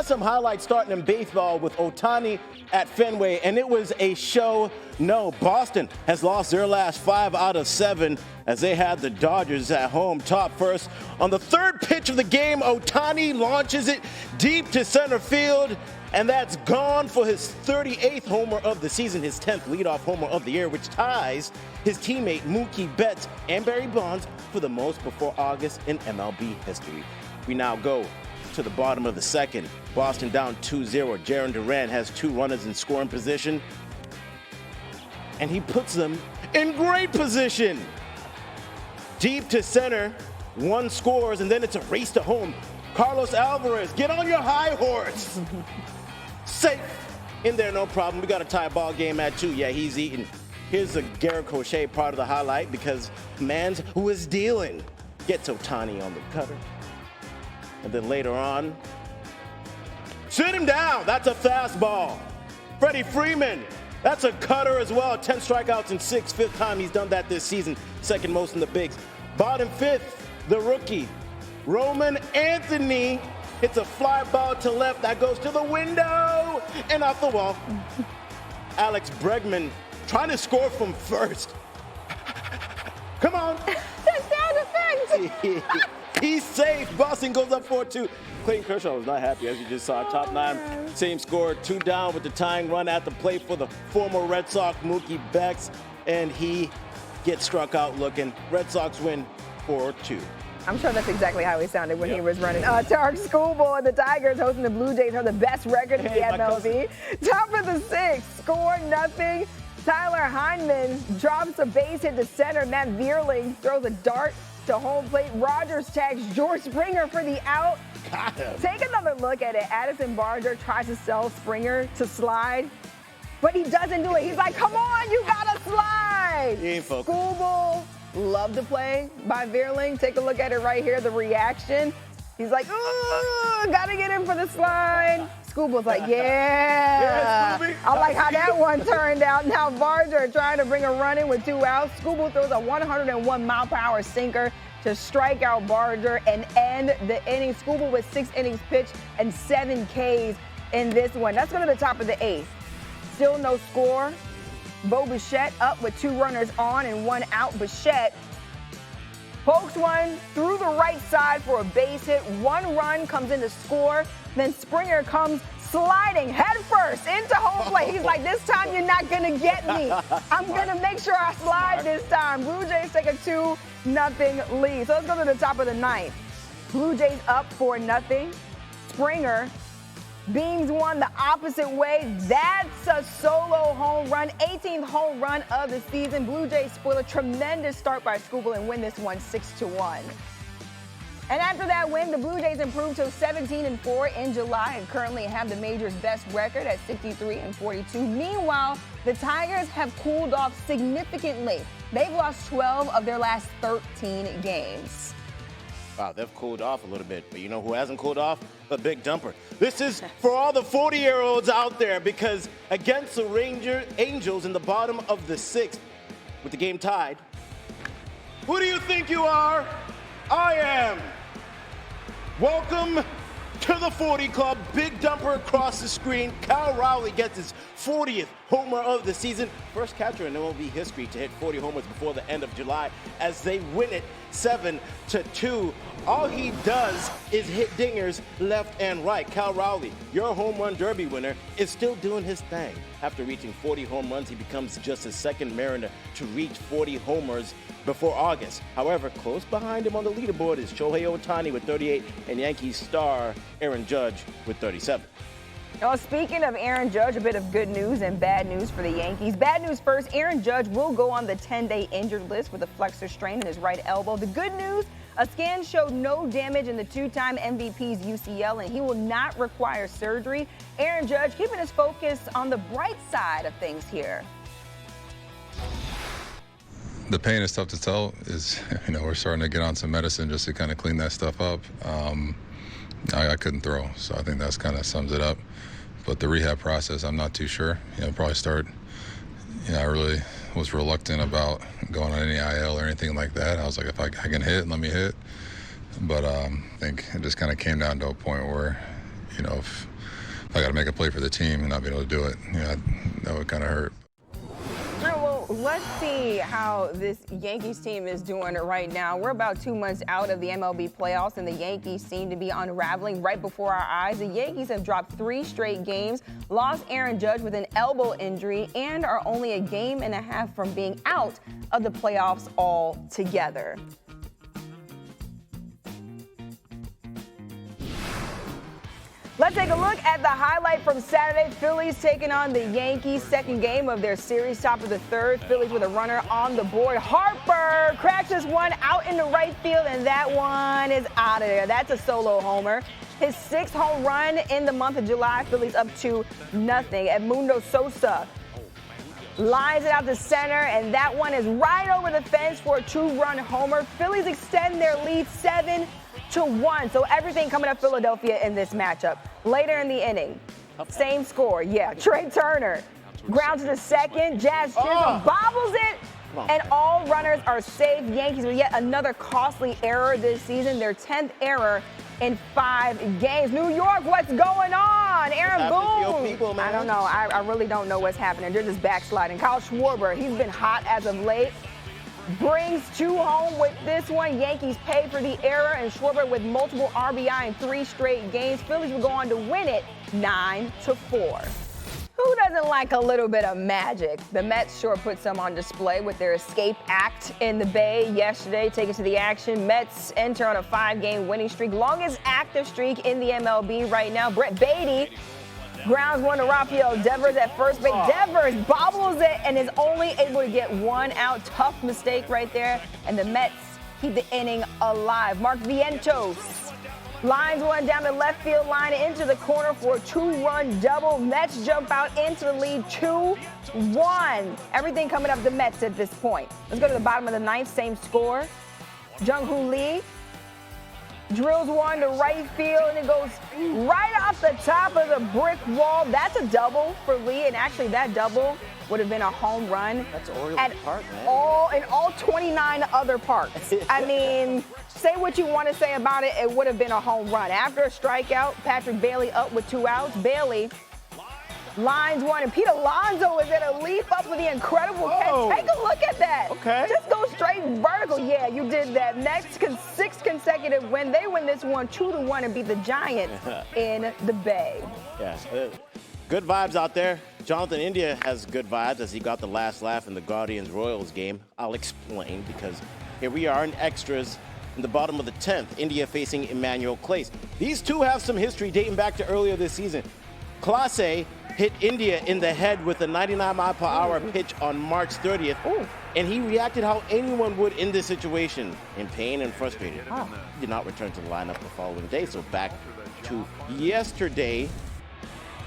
got some highlights starting in baseball with Ohtani at Fenway, and it was a show. No, Boston has lost their last 5 out of 7 as they had the Dodgers at home top first. On the third pitch of the game, Ohtani launches it deep to center field, and that's gone for his 38th homer of the season, his 10th leadoff homer of the year, which ties his teammate Mookie Betts and Barry Bonds for the most before August in MLB history. We now go to the bottom of the second. Boston down 2-0. Jarren Duran has 2 runners in scoring position, and he puts them in great position. Deep to center, 1 scores, and then it's a race to home. Carlos Alvarez, get on your high horse. Safe in there, no problem. We got a tie ball game at 2. Yeah, he's eating. Here's the Garrett Crochet part of the highlight because Mans, who is dealing, gets Ohtani on the cutter. And then later on, sit him down. That's a fastball. Freddie Freeman, that's a cutter as well. 10 strikeouts in 6, 5th time he's done that this season. Second most in the bigs. Bottom 5th, the rookie, Roman Anthony, hits a fly ball to left. That goes to the window and off the wall. Alex Bregman trying to score from first. Come on. The sound effect. He's safe. Boston goes up 4-2. Clayton Kershaw was not happy, as you just saw. Top 9, same score, 2 down with the tying run at the plate for the former Red Sox, Mookie Betts, and he gets struck out looking. Red Sox win 4-2. I'm sure that's exactly how he sounded when he was running. Tarik Skubal and the Tigers hosting the Blue Jays have the best record in the MLB. Top of the 6th, score nothing. Tyler Heineman drops a base hit to center. Matt Vierling throws a dart to home plate. Rogers tags George Springer for the out. Got him. Take another look at it. Addison Barger tries to sell Springer to slide, but he doesn't do it. He's like, come on, you gotta slide. He ain't focused. Skubal, love the play by Vierling. Take a look at it right here, the reaction. He's like, ooh, gotta get him for the slide. Skubal's like, yeah. I like how that one turned out. Now Barger trying to bring a run in with 2 outs. Skubal throws a 101-mile-per-hour sinker to strike out Barger and end the inning. Skubal with 6 innings pitched and 7 Ks in this one. Let's go to the top of the 8th. Still no score. Bo Bichette up with 2 runners on and 1 out. Bichette pokes one through the right side for a base hit. 1 run comes in to score. Then Springer comes sliding headfirst into home plate. He's like, this time you're not going to get me. I'm going to make sure I slide this time. Blue Jays take a 2-0 lead. So let's go to the top of the 9th. Blue Jays up 4-0. Springer beams one the opposite way. That's a solo home run, 18th home run of the season. Blue Jays spoil a tremendous start by Skubal and win this one 6-1. And after that win, the Blue Jays improved to 17-4 in July and currently have the major's best record at 63-42. Meanwhile, the Tigers have cooled off significantly. They've lost 12 of their last 13 games. Wow, they've cooled off a little bit. But you know who hasn't cooled off? The Big Dumper. This is for all the 40-year-olds out there because against the Angels in the bottom of the 6th with the game tied, who do you think you are? I am. Welcome to the 40 Club. Big Dumper across the screen. Cal Raleigh gets his 40th homer of the season. First catcher in MLB history to hit 40 homers before the end of July as they win it 7-2. All he does is hit dingers left and right. Cal Raleigh, your home run derby winner, is still doing his thing. After reaching 40 home runs, he becomes just the second Mariner to reach 40 homers before August. However, close behind him on the leaderboard is Shohei Ohtani with 38 and Yankees star Aaron Judge with 37. Well, speaking of Aaron Judge, a bit of good news and bad news for the Yankees. Bad news first, Aaron Judge will go on the 10-day injured list with a flexor strain in his right elbow. The good news, a scan showed no damage in the 2-time MVP's UCL, and he will not require surgery. Aaron Judge keeping his focus on the bright side of things here. The pain is tough to tell. We're starting to get on some medicine just to kind of clean that stuff up. I couldn't throw, so I think that's kind of sums it up. But the rehab process, I'm not too sure. Probably start. I really was reluctant about going on any IL or anything like that. I was like, if I can hit, let me hit. But I think it just kind of came down to a point where, if I got to make a play for the team and not be able to do it. That would kind of hurt. Well, let's see how this Yankees team is doing right now. We're about 2 months out of the MLB playoffs, and the Yankees seem to be unraveling right before our eyes. The Yankees have dropped 3 straight games, lost Aaron Judge with an elbow injury, and are only a game and a half from being out of the playoffs altogether. Let's take a look at the highlight from Saturday. Phillies taking on the Yankees, second game of their series, top of the third. Phillies with a runner on the board. Harper crashes one out into right field, and that one is out of there. That's a solo homer. His 6th home run in the month of July. Phillies up 2-0. Edmundo Sosa lines it out to center, and that one is right over the fence for a 2-run homer. Phillies extend their lead 7-1. So everything coming up Philadelphia in this matchup. Later in the inning, same score. Yeah, Trey Turner grounds to the second. Jazz Chisholm bobbles it, and all runners are safe. Yankees with yet another costly error this season, their 10th error in 5 games. New York, what's going on? Aaron Boone. I don't know. I really don't know what's happening. They're just backsliding. Kyle Schwarber, he's been hot as of late. Brings 2 home with this one. Yankees pay for the error, and Schwarber with multiple RBI in 3 straight games. Phillies will go on to win it 9-4. Who doesn't like a little bit of magic? The Mets sure put some on display with their escape act in the Bay yesterday. Taking to the action, Mets enter on a 5-game winning streak, longest active streak in the MLB right now. Brett Beatty grounds one to Rafael Devers at first base. Devers bobbles it and is only able to get 1 out. Tough mistake right there. And the Mets keep the inning alive. Mark Vientos lines one down the left field line into the corner for a 2-run double. Mets jump out into the lead 2-1. Everything coming up the Mets at this point. Let's go to the bottom of the 9th, same score. Jung-Hoo Lee drills one to right field, and it goes right off the top of the brick wall. That's a double for Lee, and actually that double would have been a home run. That's Orioles Park, man. In all 29 other parks. I mean, say what you want to say about it, it would have been a home run. After a strikeout, Patrick Bailey up with 2 outs. Bailey lines one, and Pete Alonso is going to leap up with the incredible catch. Take a look at that. Okay. Just go straight vertical. Yeah, you did that. Next, 6th consecutive win. They win this one 2-1 and beat the Giants in the Bay. Yeah, good vibes out there. Jonathan India has good vibes as he got the last laugh in the Guardians-Royals game. I'll explain, because here we are in extras in the bottom of the 10th. India facing Emmanuel Clase. These two have some history dating back to earlier this season. Clase hit India in the head with a 99-mile-per-hour pitch on March 30th, and he reacted how anyone would in this situation, in pain and frustrated. He did not return to the lineup the following day, so back to yesterday.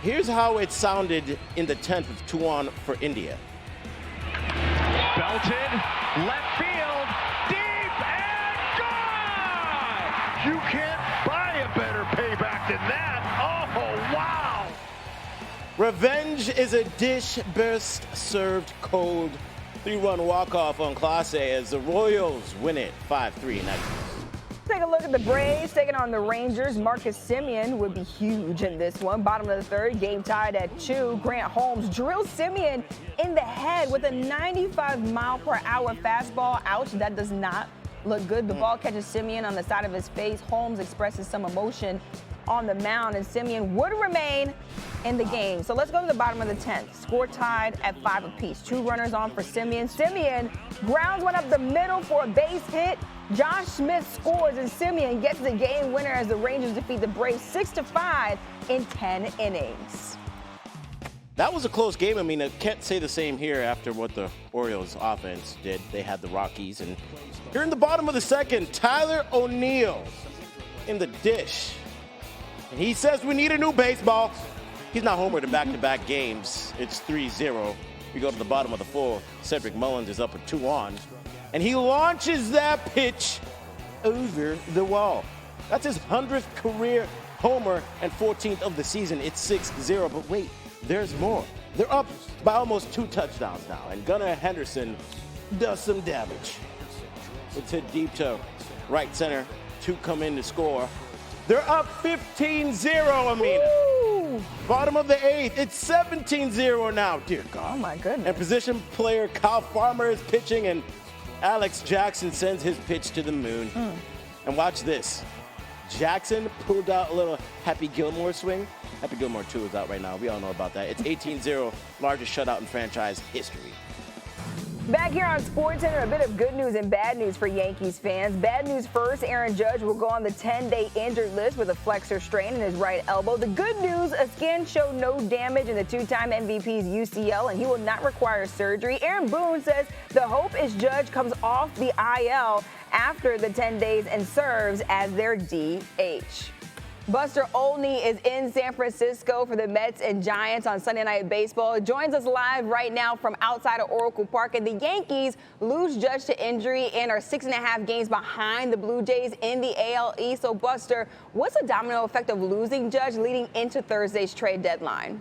Here's how it sounded in the 10th with 2-on for India. Belted, left field, deep and gone! You can't buy a better payback than that. Oh, wow! Revenge is a dish best served cold. 3-run walk-off on Clase as the Royals win it 5-3. Take a look at the Braves taking on the Rangers. Marcus Semien would be huge in this one. Bottom of the 3rd, game tied at 2. Grant Holmes drills Semien in the head with a 95-mile-per-hour fastball. Ouch, that does not look good. The ball catches Semien on the side of his face. Holmes expresses some emotion on the mound, and Semien would remain in the game. So let's go to the bottom of the 10th. Score tied at 5 apiece. 2 runners on for Semien. Semien grounds one up the middle for a base hit. Josh Smith scores, and Semien gets the game winner as the Rangers defeat the Braves 6-5 in 10 innings. That was a close game. I mean, I can't say the same here after what the Orioles offense did. They had the Rockies, and here in the bottom of the 2nd, Tyler O'Neill in the dish. And he says we need a new baseball. He's not homered in back-to-back games. It's 3-0. We go to the bottom of the 4th. Cedric Mullins is up with 2-on. And he launches that pitch over the wall. That's his 100th career homer and 14th of the season. It's 6-0. But wait, there's more. They're up by almost 2 touchdowns now. And Gunnar Henderson does some damage. It's hit deep to right center. 2 come in to score. They're up 15-0, Amina. Bottom of the 8th. It's 17-0 now. Dear God. Oh, my goodness. And position player Kyle Farmer is pitching, and Alex Jackson sends his pitch to the moon. And watch this. Jackson pulled out a little Happy Gilmore swing. Happy Gilmore 2 is out right now. We all know about that. It's 18-0, largest shutout in franchise history. Back here on SportsCenter, a bit of good news and bad news for Yankees fans. Bad news first, Aaron Judge will go on the 10-day injured list with a flexor strain in his right elbow. The good news, a scan showed no damage in the two-time MVP's UCL, and he will not require surgery. Aaron Boone says the hope is Judge comes off the IL after the 10 days and serves as their DH. Buster Olney is in San Francisco for the Mets and Giants on Sunday Night Baseball. Joins us live right now from outside of Oracle Park. And the Yankees lose Judge to injury and are 6.5 games behind the Blue Jays in the AL East. So, Buster, what's the domino effect of losing Judge leading into Thursday's trade deadline?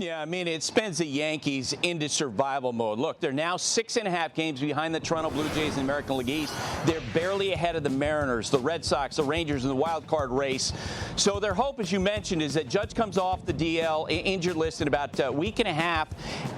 Yeah, I mean, it spins the Yankees into survival mode. Look, they're now 6.5 games behind the Toronto Blue Jays in the American League East. They're barely ahead of the Mariners, the Red Sox, the Rangers in the wild card race. So their hope, as you mentioned, is that Judge comes off the DL injured list in about a week and a half,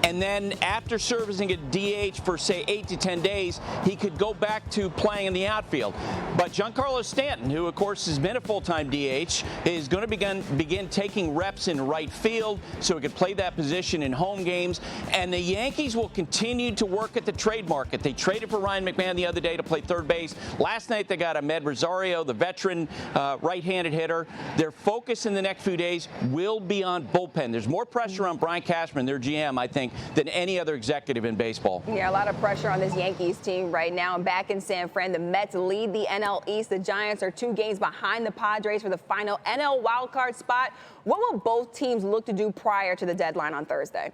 and then after servicing a DH for, say, 8 to 10 days, he could go back to playing in the outfield. But Giancarlo Stanton, who, of course, has been a full-time DH, is going to begin taking reps in right field so he could play that position in home games. And the Yankees will continue to work at the trade market. They traded for Ryan McMahon the other day to play third base. Last night they got Ahmed Rosario, the veteran right-handed hitter. Their focus in the next few days will be on bullpen. There's more pressure on Brian Cashman, their GM, I think, than any other executive in baseball. Yeah, a lot of pressure on this Yankees team right now. And back in San Fran, the Mets lead the NL East. The Giants are 2 games behind the Padres for the final NL wildcard spot. What will both teams look to do prior to the deadline on Thursday?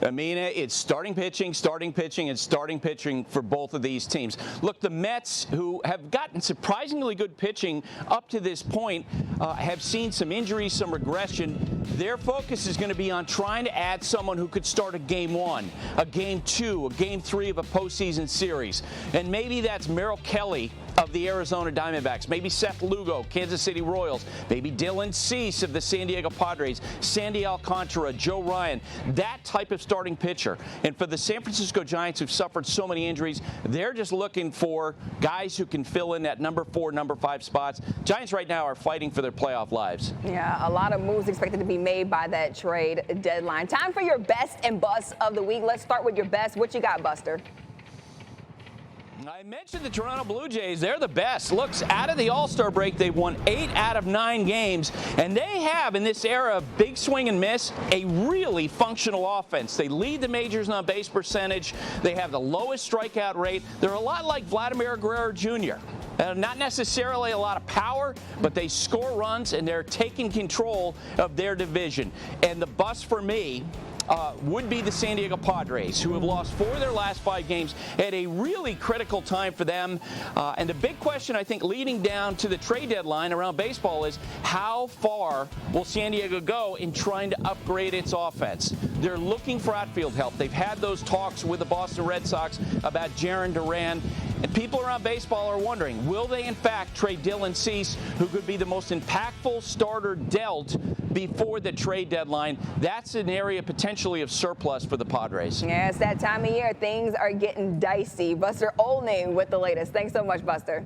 Amina, it's starting pitching, and starting pitching for both of these teams. Look, the Mets, who have gotten surprisingly good pitching up to this point, have seen some injuries, some regression. Their focus is going to be on trying to add someone who could start a Game 1, a Game 2, a Game 3 of a postseason series. And maybe that's Merrill Kelly of the Arizona Diamondbacks, maybe Seth Lugo, Kansas City Royals, maybe Dylan Cease of the San Diego Padres, Sandy Alcantara, Joe Ryan, that type of starting pitcher. And for the San Francisco Giants, who've suffered so many injuries, they're just looking for guys who can fill in that number 4, number 5 spots. Giants right now are fighting for their playoff lives. Yeah, a lot of moves expected to be made by that trade deadline. Time for your best and busts of the week. Let's start with your best. What you got, Buster? I mentioned the Toronto Blue Jays. They're the best. Looks, out of the All-Star break, they've won 8 out of 9 games. And they have, in this era of big swing and miss, a really functional offense. They lead the majors in on-base percentage. They have the lowest strikeout rate. They're a lot like Vladimir Guerrero Jr. Not necessarily a lot of power, but they score runs, and they're taking control of their division. And the bust for me would be the San Diego Padres, who have lost 4 of their last 5 games at a really critical time for them. And the big question, I think, leading down to the trade deadline around baseball is how far will San Diego go in trying to upgrade its offense? They're looking for outfield help. They've had those talks with the Boston Red Sox about Jarren Duran. And people around baseball are wondering, will they in fact trade Dylan Cease, who could be the most impactful starter dealt before the trade deadline? That's an area potentially of surplus for the Padres. Yeah, it's that time of year. Things are getting dicey. Buster Olney with the latest. Thanks so much, Buster.